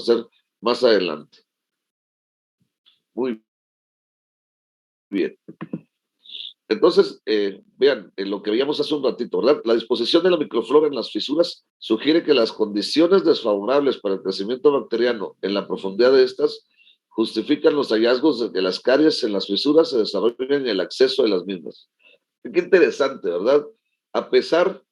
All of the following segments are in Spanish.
hacer más adelante. Muy bien. Entonces, vean, en lo que veíamos hace un ratito, ¿verdad? La disposición de la microflora en las fisuras sugiere que las condiciones desfavorables para el crecimiento bacteriano en la profundidad de estas justifican los hallazgos de que las caries en las fisuras se desarrollen en el acceso de las mismas. Qué interesante, ¿verdad? A pesar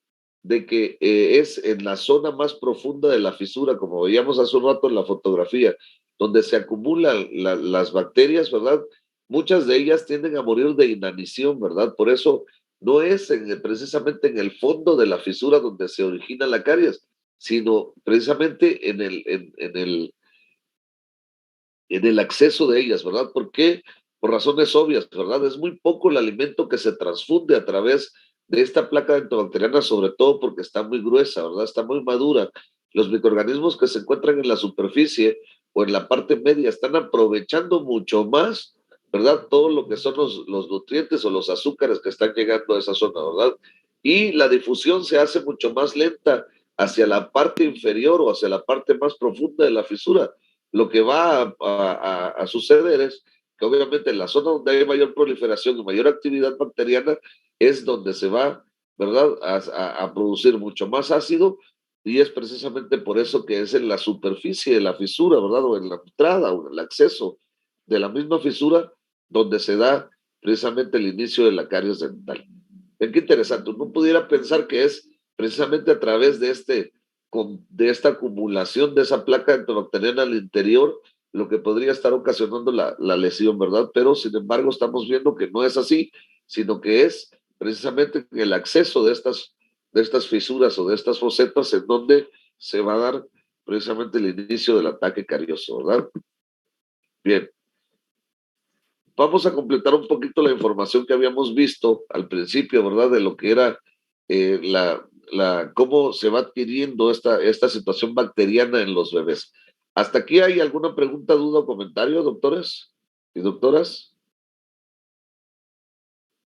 de que es en la zona más profunda de la fisura, como veíamos hace un rato en la fotografía, donde se acumulan las bacterias, ¿verdad? Muchas de ellas tienden a morir de inanición, ¿verdad? Por eso no es precisamente en el fondo de la fisura donde se origina la caries, sino precisamente en el acceso de ellas, ¿verdad? ¿Por qué? Por razones obvias, ¿verdad? Es muy poco el alimento que se transfunde a través de esta placa dentobacteriana, sobre todo porque está muy gruesa, ¿verdad? Está muy madura. Los microorganismos que se encuentran en la superficie o en la parte media están aprovechando mucho más, ¿verdad? Todo lo que son los nutrientes o los azúcares que están llegando a esa zona, ¿verdad? Y la difusión se hace mucho más lenta hacia la parte inferior o hacia la parte más profunda de la fisura. Lo que va a suceder es que obviamente en la zona donde hay mayor proliferación y mayor actividad bacteriana es donde se va, ¿verdad?, a producir mucho más ácido, y es precisamente por eso que es en la superficie de la fisura, ¿verdad?, o en la entrada o en el acceso de la misma fisura donde se da precisamente el inicio de la caries dental. Ven qué interesante, uno pudiera pensar que es precisamente a través de esta acumulación de esa placa dentobacteriana al interior, lo que podría estar ocasionando la lesión, ¿verdad? Pero sin embargo estamos viendo que no es así, sino que es precisamente el acceso de estas fisuras o de estas fosetas en donde se va a dar precisamente el inicio del ataque carioso, ¿verdad? Bien, vamos a completar un poquito la información que habíamos visto al principio, ¿verdad? De lo que era cómo se va adquiriendo esta situación bacteriana en los bebés. ¿Hasta aquí hay alguna pregunta, duda o comentario, doctores y doctoras?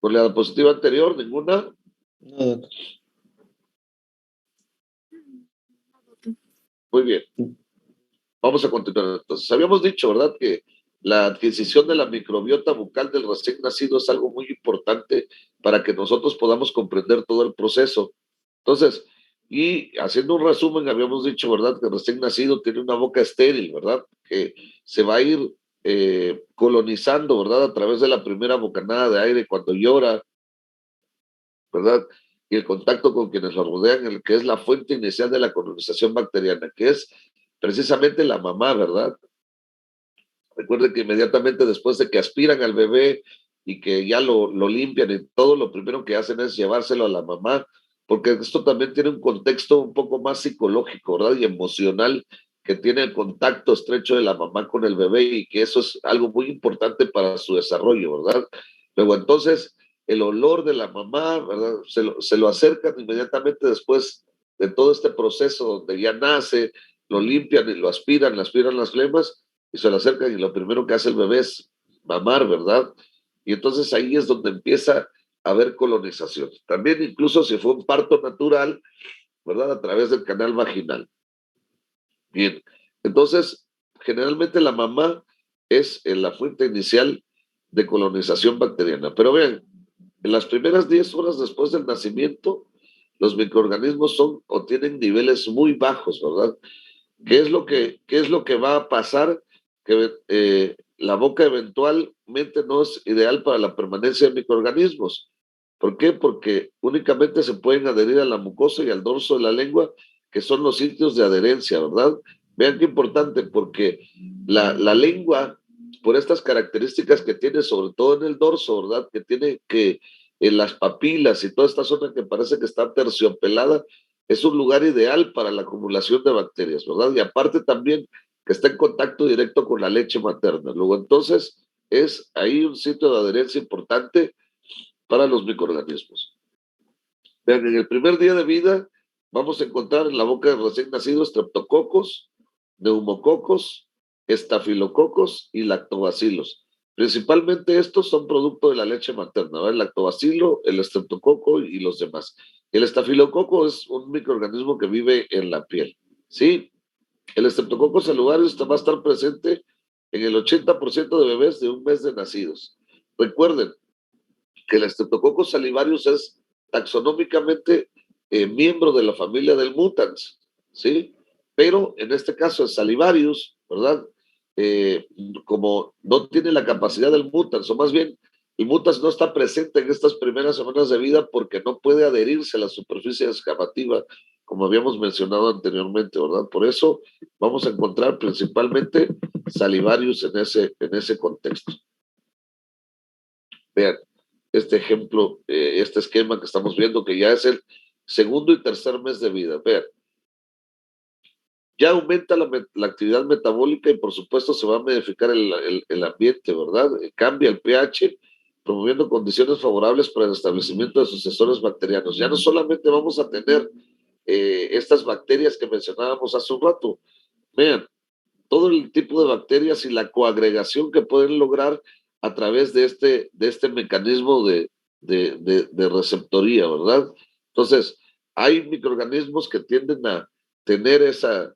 ¿Por la diapositiva anterior, ninguna? No, doctor. Muy bien. Vamos a continuar entonces. Habíamos dicho, ¿verdad?, que la adquisición de la microbiota bucal del recién nacido es algo muy importante para que nosotros podamos comprender todo el proceso. Entonces, y haciendo un resumen, habíamos dicho, ¿verdad?, que el recién nacido tiene una boca estéril, ¿verdad?, que se va a ir colonizando, ¿verdad?, a través de la primera bocanada de aire cuando llora, ¿verdad? Y el contacto con quienes lo rodean, el que es la fuente inicial de la colonización bacteriana, que es precisamente la mamá, ¿verdad? Recuerden que inmediatamente después de que aspiran al bebé y que ya lo limpian y todo, lo primero que hacen es llevárselo a la mamá, porque esto también tiene un contexto un poco más psicológico, ¿verdad? Y emocional, que tiene el contacto estrecho de la mamá con el bebé y que eso es algo muy importante para su desarrollo, ¿verdad? Luego entonces el olor de la mamá, ¿verdad? Se lo acercan inmediatamente después de todo este proceso donde ya nace, lo limpian y lo aspiran, le aspiran las flemas y se lo acercan y lo primero que hace el bebé es mamar, ¿verdad? Y entonces ahí es donde empieza a haber colonización. También incluso si fue un parto natural, ¿verdad? A través del canal vaginal. Bien, entonces generalmente la mamá es la fuente inicial de colonización bacteriana. Pero vean, en las primeras 10 horas después del nacimiento, los microorganismos son o tienen niveles muy bajos, ¿verdad? ¿Qué es lo que va a pasar? Que la boca eventualmente no es ideal para la permanencia de microorganismos. ¿Por qué? Porque únicamente se pueden adherir a la mucosa y al dorso de la lengua, que son los sitios de adherencia, ¿verdad? Vean qué importante, porque la lengua, por estas características que tiene, sobre todo en el dorso, ¿verdad? Que tiene que en las papilas y toda esta zona que parece que está terciopelada, es un lugar ideal para la acumulación de bacterias, ¿verdad? Y aparte también que está en contacto directo con la leche materna. Luego entonces es ahí un sitio de adherencia importante para los microorganismos. Vean, en el primer día de vida vamos a encontrar en la boca del recién nacido estreptococos, neumococos, estafilococos y lactobacilos. Principalmente estos son producto de la leche materna, ¿verdad? El lactobacilo, el estreptococo y los demás. El estafilococo es un microorganismo que vive en la piel, ¿sí? El Streptococcus salivarius va a estar presente en el 80% de bebés de un mes de nacidos. Recuerden que el Streptococcus salivarius es taxonómicamente miembro de la familia del mutans, ¿sí? Pero en este caso el salivarius, ¿verdad? Eh, Como no tiene la capacidad del mutans, o más bien el mutans no está presente en estas primeras semanas de vida porque no puede adherirse a la superficie escamativa, como habíamos mencionado anteriormente, ¿verdad? Por eso vamos a encontrar principalmente salivarius en ese contexto. Vean, este ejemplo, este esquema que estamos viendo, que ya es el segundo y tercer mes de vida. Vean, ya aumenta la actividad metabólica y por supuesto se va a modificar el ambiente, ¿verdad? Cambia el pH, promoviendo condiciones favorables para el establecimiento de sucesores bacterianos. Ya no solamente vamos a tener estas bacterias que mencionábamos hace un rato, vean, todo el tipo de bacterias y la coagregación que pueden lograr a través de este mecanismo de receptoría, ¿verdad? Entonces, hay microorganismos que tienden a tener esa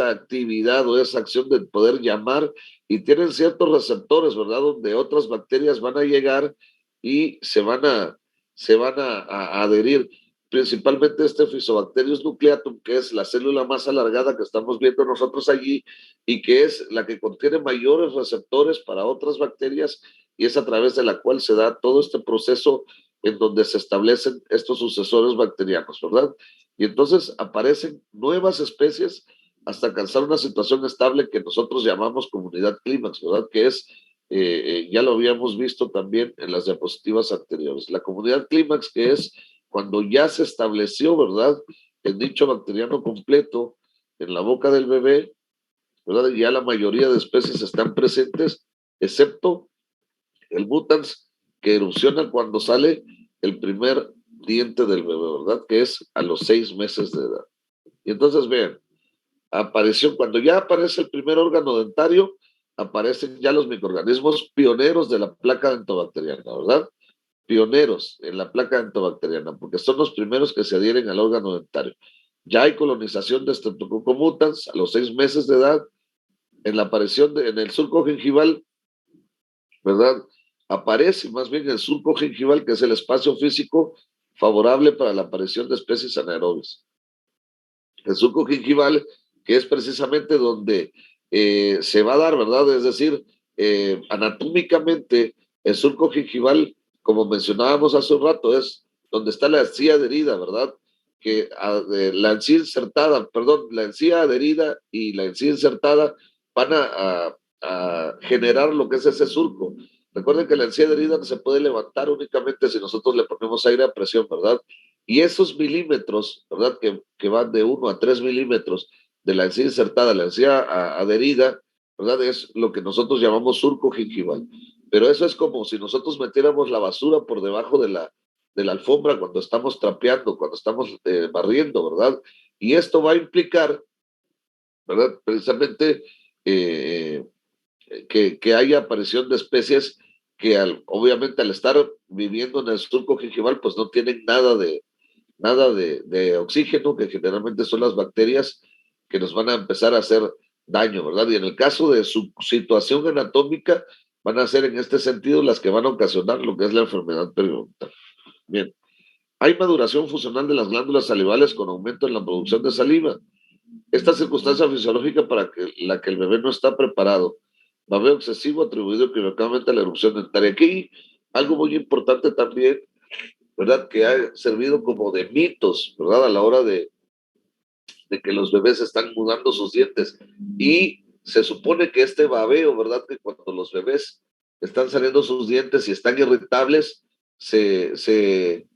actividad o esa acción de poder llamar y tienen ciertos receptores, ¿verdad? Donde otras bacterias van a llegar y se van a adherir principalmente este Fusobacterius nucleatum, que es la célula más alargada que estamos viendo nosotros allí, y que es la que contiene mayores receptores para otras bacterias y es a través de la cual se da todo este proceso en donde se establecen estos sucesores bacterianos, ¿verdad? Y entonces aparecen nuevas especies hasta alcanzar una situación estable que nosotros llamamos comunidad clímax, ¿verdad? Que es, ya lo habíamos visto también en las diapositivas anteriores. La comunidad clímax, que es cuando ya se estableció, ¿verdad? El nicho bacteriano completo en la boca del bebé, ¿verdad? Ya la mayoría de especies están presentes, excepto el mutans que erupciona cuando sale el primer diente del bebé, ¿verdad? Que es a los 6 meses de edad. Y entonces vean, apareció, cuando ya aparece el primer órgano dentario, aparecen ya los microorganismos pioneros de la placa dentobacteriana, ¿verdad? Pioneros en la placa dentobacteriana, porque son los primeros que se adhieren al órgano dentario. Ya hay colonización de Streptococcus mutans a los 6 meses de edad, en la aparición en el surco gingival, ¿verdad? Aparece más bien el surco gingival, que es el espacio físico favorable para la aparición de especies anaerobias. El surco gingival, que es precisamente donde se va a dar, ¿verdad? Es decir, anatómicamente, el surco gingival, como mencionábamos hace un rato, es donde está la encía adherida, ¿verdad? Que la encía insertada, perdón, la encía adherida y la encía insertada van a generar lo que es ese surco. Recuerden que la encía adherida se puede levantar únicamente si nosotros le ponemos aire a presión, ¿verdad? Y esos milímetros, ¿verdad? Que van de 1 a 3 milímetros de la encía insertada a la encía adherida, ¿verdad? Es lo que nosotros llamamos surco gingival. Pero eso es como si nosotros metiéramos la basura por debajo de la alfombra cuando estamos trapeando, cuando estamos barriendo, ¿verdad? Y esto va a implicar, ¿verdad? Precisamente eh, que haya aparición de especies que obviamente al estar viviendo en el surco gingival, pues no tienen nada de oxígeno, que generalmente son las bacterias que nos van a empezar a hacer daño, ¿verdad? Y en el caso de su situación anatómica, van a ser en este sentido las que van a ocasionar lo que es la enfermedad periodontal. Bien, hay maduración funcional de las glándulas salivales con aumento en la producción de saliva. Esta circunstancia fisiológica para la que el bebé no está preparado. Babeo excesivo atribuido equivocadamente a la erupción dentaria. Aquí algo muy importante también, ¿verdad? Que ha servido como de mitos, ¿verdad? A la hora de que los bebés están mudando sus dientes. Y se supone que este babeo, ¿verdad? Que cuando los bebés están saliendo sus dientes y están irritables, se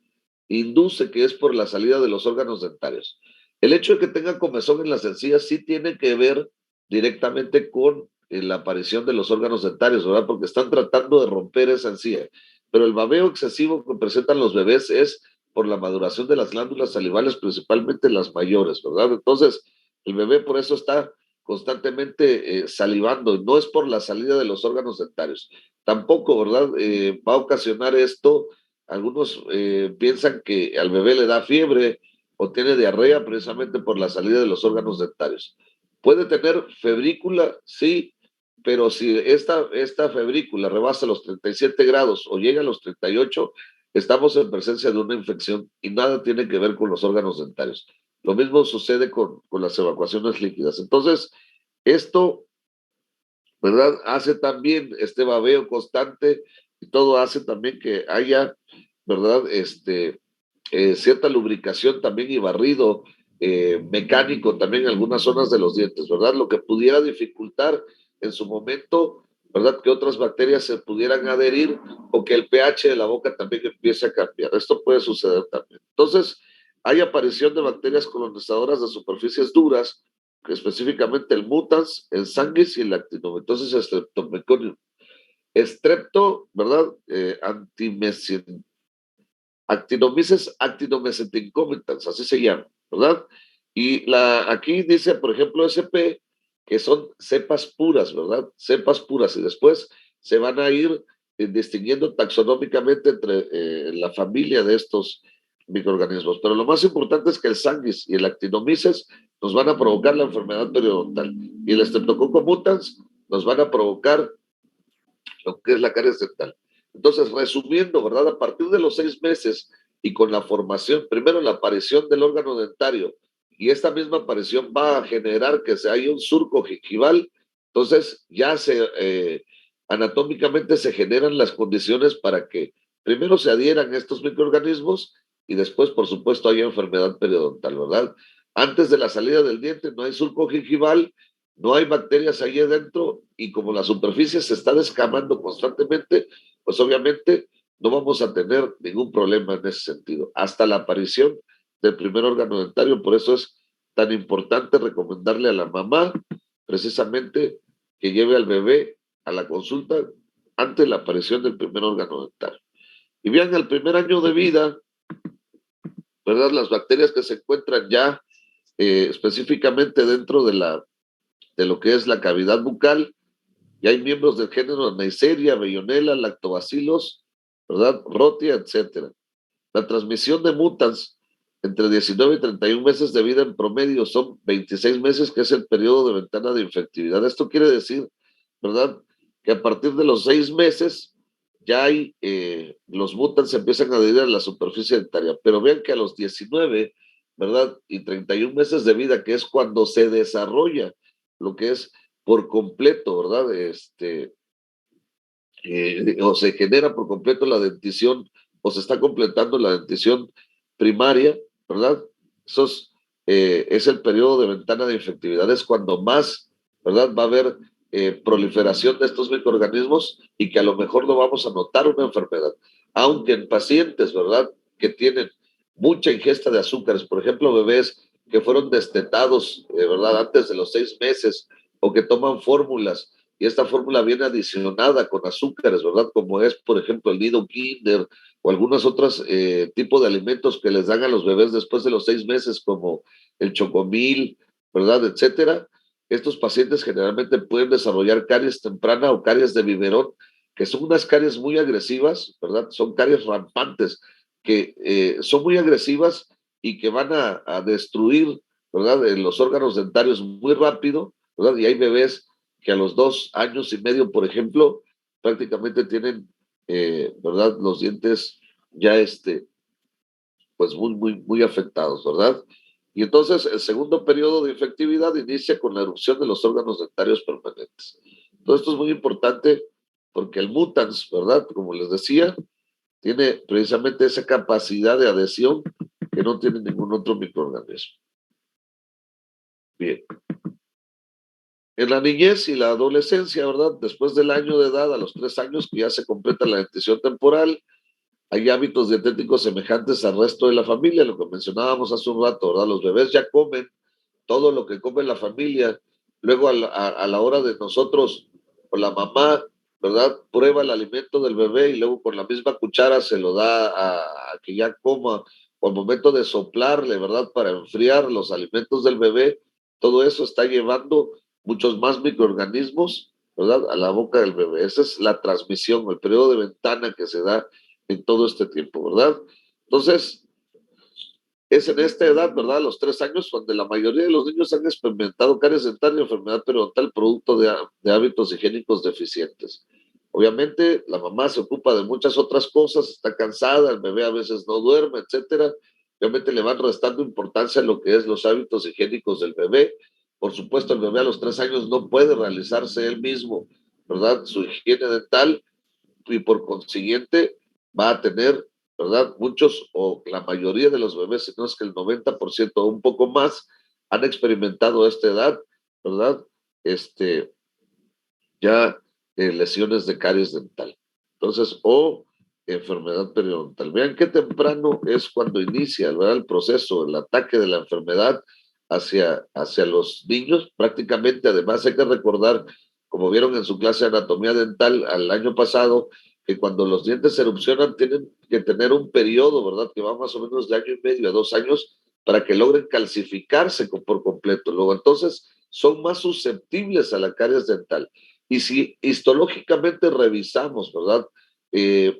induce que es por la salida de los órganos dentarios. El hecho de que tenga comezón en las encías sí tiene que ver directamente con la aparición de los órganos dentarios, ¿verdad? Porque están tratando de romper esa encía. Pero el babeo excesivo que presentan los bebés es por la maduración de las glándulas salivales, principalmente las mayores, ¿verdad? Entonces, el bebé por eso está constantemente salivando, no es por la salida de los órganos dentarios. Tampoco, ¿verdad? Va a ocasionar esto. Algunos piensan que al bebé le da fiebre o tiene diarrea precisamente por la salida de los órganos dentarios. Puede tener febrícula, sí, pero si esta febrícula rebasa los 37 grados o llega a los 38, estamos en presencia de una infección y nada tiene que ver con los órganos dentarios. Lo mismo sucede con las evacuaciones líquidas. Entonces, esto, ¿verdad? Hace también este babeo constante y todo hace también que haya, ¿verdad? Cierta lubricación también y barrido mecánico también en algunas zonas de los dientes, ¿verdad? Lo que pudiera dificultar en su momento, ¿verdad? Que otras bacterias se pudieran adherir o que el pH de la boca también empiece a cambiar. Esto puede suceder también. Entonces, hay aparición de bacterias colonizadoras de superficies duras, específicamente el mutans, el sanguis y el actinomycosis streptomyconium. Strepto, ¿verdad? Actinomyces actinomycetincomitans, así se llama, ¿verdad? Y aquí dice, por ejemplo, SP, que son cepas puras, ¿verdad? Cepas puras, y después se van a ir distinguiendo taxonómicamente entre la familia de estos microorganismos. Pero lo más importante es que el sanguis y el actinomyces nos van a provocar la enfermedad periodontal, y el Streptococcus mutans nos van a provocar lo que es la caries dental. Entonces, resumiendo, ¿verdad? A partir de los 6 meses y con la formación, primero la aparición del órgano dentario, y esta misma aparición va a generar que se haya un surco gingival, entonces ya anatómicamente se generan las condiciones para que primero se adhieran estos microorganismos y después, por supuesto, haya enfermedad periodontal, ¿verdad? Antes de la salida del diente no hay surco gingival, no hay bacterias ahí adentro y como la superficie se está descamando constantemente, pues obviamente no vamos a tener ningún problema en ese sentido, hasta la aparición del primer órgano dentario. Por eso es tan importante recomendarle a la mamá precisamente que lleve al bebé a la consulta ante la aparición del primer órgano dentario. Y vean, el primer año de vida, ¿verdad? Las bacterias que se encuentran ya específicamente dentro de lo que es la cavidad bucal, y hay miembros del género Neisseria, Veillonella, Lactobacillus, ¿verdad? Rotia, etcétera. La transmisión de mutans entre 19 y 31 meses de vida en promedio son 26 meses, que es el periodo de ventana de infectividad. Esto quiere decir, ¿verdad? Que a partir de los 6 meses ya hay, los mutants empiezan a adherir a la superficie dentaria, pero vean que a los 19, ¿verdad? Y 31 meses de vida, que es cuando se desarrolla lo que es por completo, ¿verdad? O se genera por completo la dentición, o se está completando la dentición primaria, ¿verdad? Eso es el periodo de ventana de infectividad, es cuando más, ¿verdad? Va a haber proliferación de estos microorganismos y que a lo mejor no vamos a notar una enfermedad. Aunque en pacientes, ¿verdad? Que tienen mucha ingesta de azúcares, por ejemplo, bebés que fueron destetados, ¿verdad? Antes de los 6 meses, o que toman fórmulas y esta fórmula viene adicionada con azúcares, ¿verdad? Como es, por ejemplo, el nido Kinder o algunos otros tipos de alimentos que les dan a los bebés después de los 6 meses, como el chocomil, ¿verdad? Etcétera. Estos pacientes generalmente pueden desarrollar caries temprana o caries de biberón, que son unas caries muy agresivas, ¿verdad? Son caries rampantes, que son muy agresivas y que van a destruir, ¿verdad? Los órganos dentarios muy rápido, ¿verdad? Y hay bebés que a los 2 años y medio, por ejemplo, prácticamente tienen, ¿verdad? Los dientes ya, pues muy afectados, ¿verdad? Y entonces el segundo periodo de infectividad inicia con la erupción de los órganos dentarios permanentes. Todo esto es muy importante porque el mutans, ¿verdad? Como les decía, tiene precisamente esa capacidad de adhesión que no tiene ningún otro microorganismo. Bien. En la niñez y la adolescencia, ¿verdad? Después del año de edad, a los 3 años, que ya se completa la dentición temporal, hay hábitos dietéticos semejantes al resto de la familia, lo que mencionábamos hace un rato, ¿verdad? Los bebés ya comen todo lo que come la familia. Luego, a la hora de nosotros, con la mamá, ¿verdad? Prueba el alimento del bebé y luego con la misma cuchara se lo da a que ya coma. O al momento de soplarle, ¿verdad? Para enfriar los alimentos del bebé, todo eso está llevando muchos más microorganismos, ¿verdad? A la boca del bebé. Esa es la transmisión, el periodo de ventana que se da en todo este tiempo, ¿verdad? Entonces, es en esta edad, ¿verdad? A los 3 años, donde la mayoría de los niños han experimentado caries dentales y enfermedad periodontal producto de hábitos higiénicos deficientes. Obviamente, la mamá se ocupa de muchas otras cosas, está cansada, el bebé a veces no duerme, etcétera. Obviamente le van restando importancia a lo que es los hábitos higiénicos del bebé. Por supuesto, el bebé a los 3 años no puede realizarse él mismo, ¿verdad? Su higiene dental y por consiguiente va a tener, ¿verdad? Muchos o la mayoría de los bebés, si no es que el 90% o un poco más, han experimentado a esta edad, ¿verdad? Ya lesiones de caries dental. Entonces, o enfermedad periodontal. Vean qué temprano es cuando inicia, ¿verdad? El proceso, el ataque de la enfermedad hacia los niños. Prácticamente, además, hay que recordar, como vieron en su clase de anatomía dental al año pasado, que cuando los dientes erupcionan tienen que tener un periodo, ¿verdad? Que va más o menos de año y medio a 2 años para que logren calcificarse por completo. Luego, entonces, son más susceptibles a la caries dental. Y si histológicamente revisamos, ¿verdad?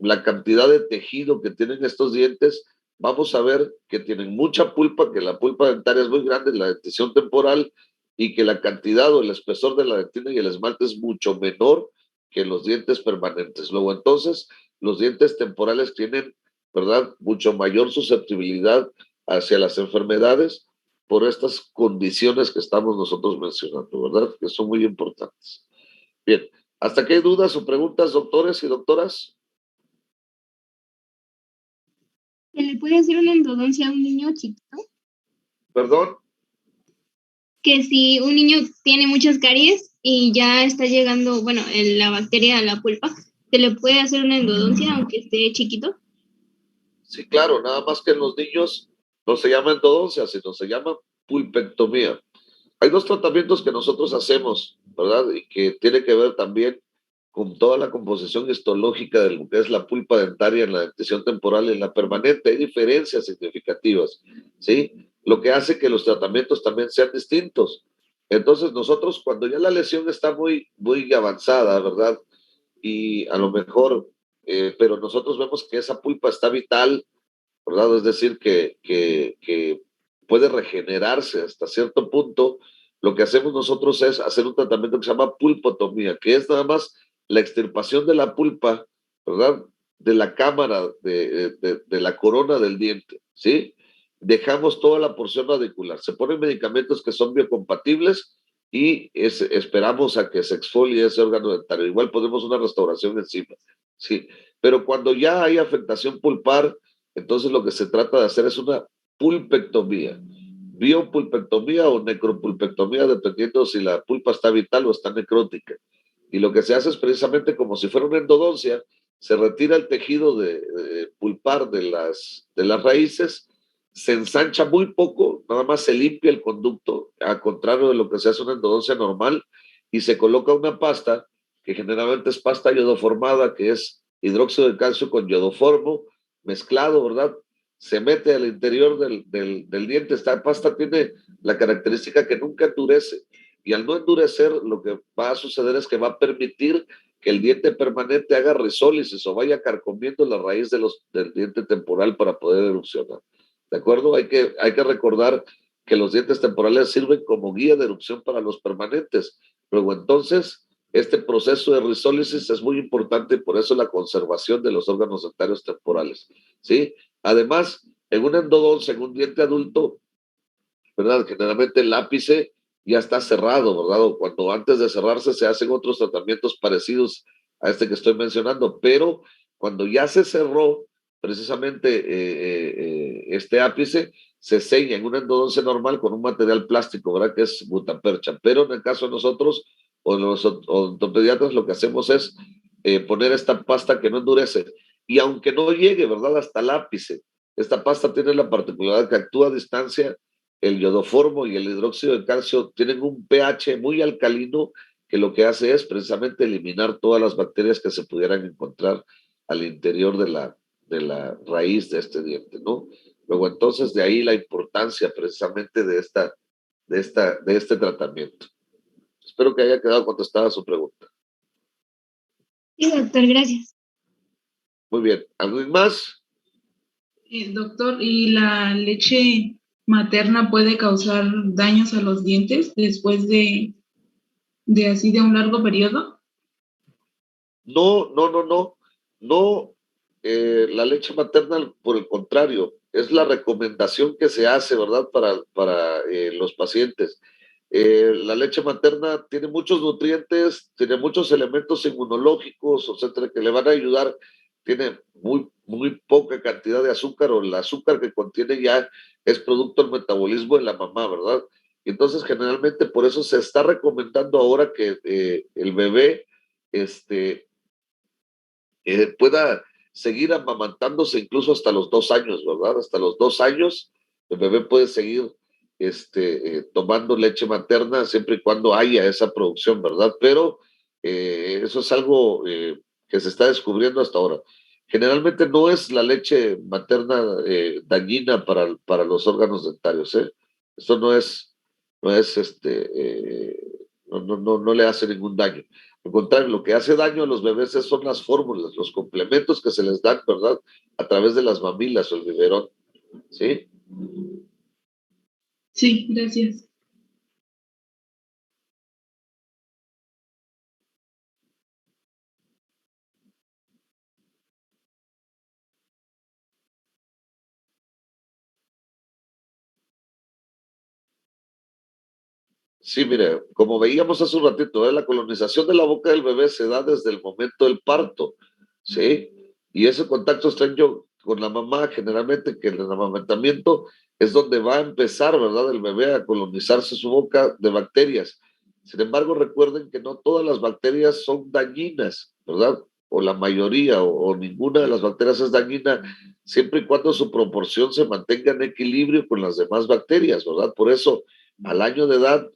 La cantidad de tejido que tienen estos dientes, vamos a ver que tienen mucha pulpa, que la pulpa dentaria es muy grande, la dentición temporal, y que la cantidad o el espesor de la dentina y el esmalte es mucho menor que los dientes permanentes. Luego, entonces, los dientes temporales tienen, ¿verdad? Mucho mayor susceptibilidad hacia las enfermedades por estas condiciones que estamos nosotros mencionando, ¿verdad? Que son muy importantes. Bien, ¿hasta aquí hay dudas o preguntas, doctores y doctoras? ¿Se le puede hacer una endodoncia a un niño chiquito? Perdón, Que si un niño tiene muchas caries y ya está llegando, bueno, la bacteria a la pulpa, ¿se le puede hacer una endodoncia aunque esté chiquito? sí, claro, nada más que en los niños no se llama endodoncia, sino se llama pulpectomía. Hay dos tratamientos que nosotros hacemos, ¿verdad? Y que tiene que ver también con toda la composición histológica de lo que es la pulpa dentaria en la dentición temporal y en la permanente. Hay diferencias significativas, ¿sí? Lo que hace que los tratamientos también sean distintos. Entonces, nosotros, cuando ya la lesión está muy, muy avanzada, ¿verdad? Y a lo mejor, pero nosotros vemos que esa pulpa está vital, ¿verdad? Es decir, que puede regenerarse hasta cierto punto. Lo que hacemos nosotros es hacer un tratamiento que se llama pulpotomía, que es nada más la extirpación de la pulpa, ¿verdad? De la cámara, de la corona del diente, ¿sí? Dejamos toda la porción radicular. Se ponen medicamentos que son biocompatibles y esperamos a que se exfolie ese órgano dentario. Igual ponemos una restauración encima, ¿sí? Pero cuando ya hay afectación pulpar, entonces lo que se trata de hacer es una pulpectomía, biopulpectomía o necropulpectomía, dependiendo si la pulpa está vital o está necrótica. Y lo que se hace es precisamente como si fuera una endodoncia, se retira el tejido pulpar de las raíces, se ensancha muy poco, nada más se limpia el conducto, a contrario de lo que se hace una endodoncia normal, y se coloca una pasta, que generalmente es pasta iodoformada, que es hidróxido de calcio con iodoformo, mezclado, ¿verdad? Se mete al interior del diente. Esta pasta tiene la característica que nunca endurece. Y al no endurecer, lo que va a suceder es que va a permitir que el diente permanente haga risólisis o vaya carcomiendo la raíz del diente temporal para poder erupcionar. ¿De acuerdo? Hay que recordar que los dientes temporales sirven como guía de erupción para los permanentes. Luego, entonces, este proceso de risólisis es muy importante y por eso la conservación de los órganos dentarios temporales, ¿sí? Además, en un endodoncia, en un diente adulto, ¿verdad? Generalmente el ápice ya está cerrado, ¿verdad? O cuando antes de cerrarse se hacen otros tratamientos parecidos a este que estoy mencionando, pero cuando ya se cerró precisamente este ápice, se sella en una endodoncia normal con un material plástico, ¿verdad? Que es butapercha. Pero en el caso de nosotros o los ortopediatras, lo que hacemos es poner esta pasta que no endurece. Y aunque no llegue, ¿verdad? Hasta el ápice, esta pasta tiene la particularidad que actúa a distancia. El iodoformo y el hidróxido de calcio tienen un pH muy alcalino que lo que hace es precisamente eliminar todas las bacterias que se pudieran encontrar al interior de la raíz de este diente, ¿no? Luego, entonces, de ahí la importancia precisamente de este tratamiento. Espero que haya quedado contestada su pregunta. Sí, doctor, gracias. Muy bien. ¿Alguien más? Doctor, ¿y la leche materna puede causar daños a los dientes después de así de un largo periodo? No, no, no, no, no. La leche materna, por el contrario, es la recomendación que se hace, ¿verdad? Para los pacientes. La leche materna tiene muchos nutrientes, tiene muchos elementos inmunológicos, etcétera, que le van a ayudar. Tiene muy, muy poca cantidad de azúcar, o el azúcar que contiene ya es producto del metabolismo de la mamá, ¿verdad? Y entonces, generalmente, por eso se está recomendando ahora que el bebé, este, pueda seguir amamantándose incluso hasta los 2 años, ¿verdad? Hasta los 2 años el bebé puede seguir tomando leche materna siempre y cuando haya esa producción, ¿verdad? Pero eso es algo que se está descubriendo hasta ahora. Generalmente no es la leche materna dañina para los órganos dentarios, ¿eh? Esto no le hace ningún daño. Al contrario, lo que hace daño a los bebés son las fórmulas, los complementos que se les dan, ¿verdad? A través de las mamilas o el biberón, ¿sí? Sí, gracias. Sí, mire, como veíamos hace un ratito, la colonización de la boca del bebé se da desde el momento del parto, ¿sí? Y ese contacto estrecho con la mamá, generalmente que el amamantamiento es donde va a empezar, ¿verdad? El bebé a colonizarse su boca de bacterias. Sin embargo, recuerden que no todas las bacterias son dañinas, ¿verdad? O la mayoría o ninguna de las bacterias es dañina, siempre y cuando su proporción se mantenga en equilibrio con las demás bacterias, ¿verdad? Por eso al año de edad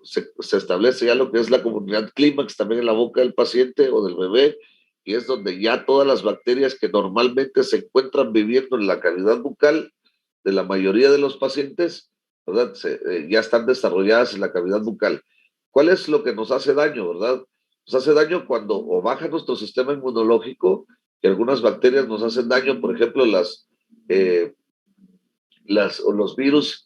se establece ya lo que es la comunidad clímax también en la boca del paciente o del bebé, y es donde ya todas las bacterias que normalmente se encuentran viviendo en la cavidad bucal de la mayoría de los pacientes, ¿verdad? Ya están desarrolladas en la cavidad bucal. ¿Cuál es lo que nos hace daño, verdad? Nos hace daño cuando o baja nuestro sistema inmunológico, que algunas bacterias nos hacen daño, por ejemplo, eh, o los virus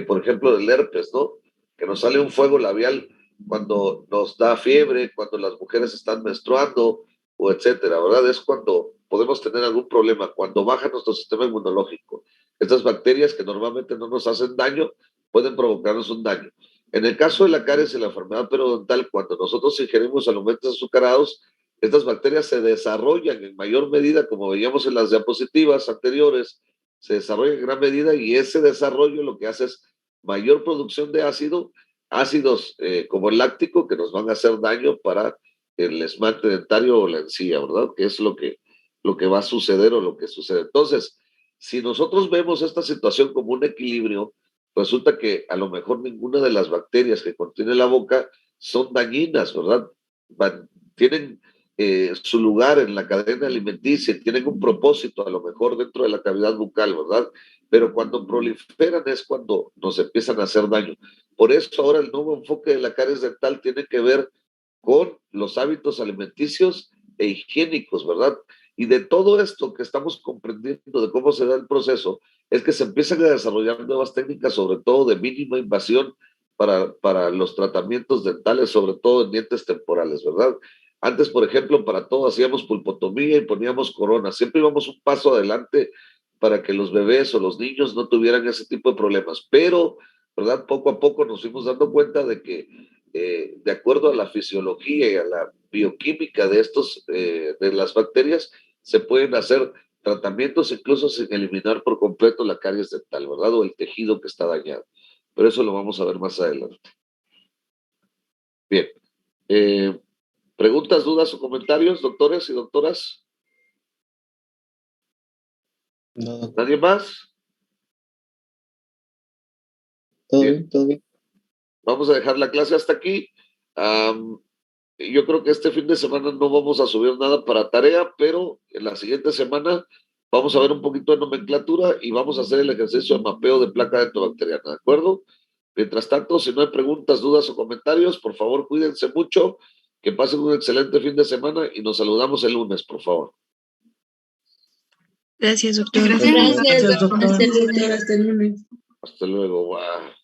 por ejemplo, del herpes, ¿no? Que nos sale un fuego labial cuando nos da fiebre, cuando las mujeres están menstruando, o etcétera, ¿verdad? Es cuando podemos tener algún problema, cuando baja nuestro sistema inmunológico. Estas bacterias que normalmente no nos hacen daño, pueden provocarnos un daño. En el caso de la caries y la enfermedad periodontal, cuando nosotros ingerimos alimentos azucarados, estas bacterias se desarrollan en mayor medida, como veíamos en las diapositivas anteriores, se desarrolla en gran medida, y ese desarrollo lo que hace es mayor producción de ácidos como el láctico, que nos van a hacer daño para el esmalte dentario o la encía, ¿verdad? Que es lo que va a suceder o lo que sucede. Entonces, si nosotros vemos esta situación como un equilibrio, resulta que a lo mejor ninguna de las bacterias que contiene la boca son dañinas, ¿verdad? Tienen su lugar en la cadena alimenticia, tienen un propósito a lo mejor dentro de la cavidad bucal, ¿verdad? Pero cuando proliferan es cuando nos empiezan a hacer daño. Por eso ahora el nuevo enfoque de la caries dental tiene que ver con los hábitos alimenticios e higiénicos, ¿verdad? Y de todo esto que estamos comprendiendo de cómo se da el proceso, es que se empiezan a desarrollar nuevas técnicas, sobre todo de mínima invasión, para los tratamientos dentales, sobre todo en dientes temporales, ¿verdad? Antes, por ejemplo, para todo hacíamos pulpotomía y poníamos corona. Siempre íbamos un paso adelante para que los bebés o los niños no tuvieran ese tipo de problemas. Pero, ¿verdad? Poco a poco nos fuimos dando cuenta de que, de acuerdo a la fisiología y a la bioquímica de las bacterias, se pueden hacer tratamientos incluso sin eliminar por completo la caries dental, ¿verdad? O el tejido que está dañado. Pero eso lo vamos a ver más adelante. Bien. Eh, ¿Preguntas, dudas o comentarios, doctores y doctoras? No, ¿Nadie más? todo Bien, bien, todo bien. vamos a dejar la clase hasta aquí. Yo creo que este fin de semana no vamos a subir nada para tarea, pero en la siguiente semana vamos a ver un poquito de nomenclatura y vamos a hacer el ejercicio de mapeo de placa dentobacteriana, ¿de acuerdo? Mientras tanto, si no hay preguntas, dudas o comentarios, por favor, cuídense mucho, que pasen un excelente fin de semana y nos saludamos el lunes, por favor. Gracias, doctor. Gracias, Gracias, doctor. doctor. Hasta el lunes. Hasta luego. Bye.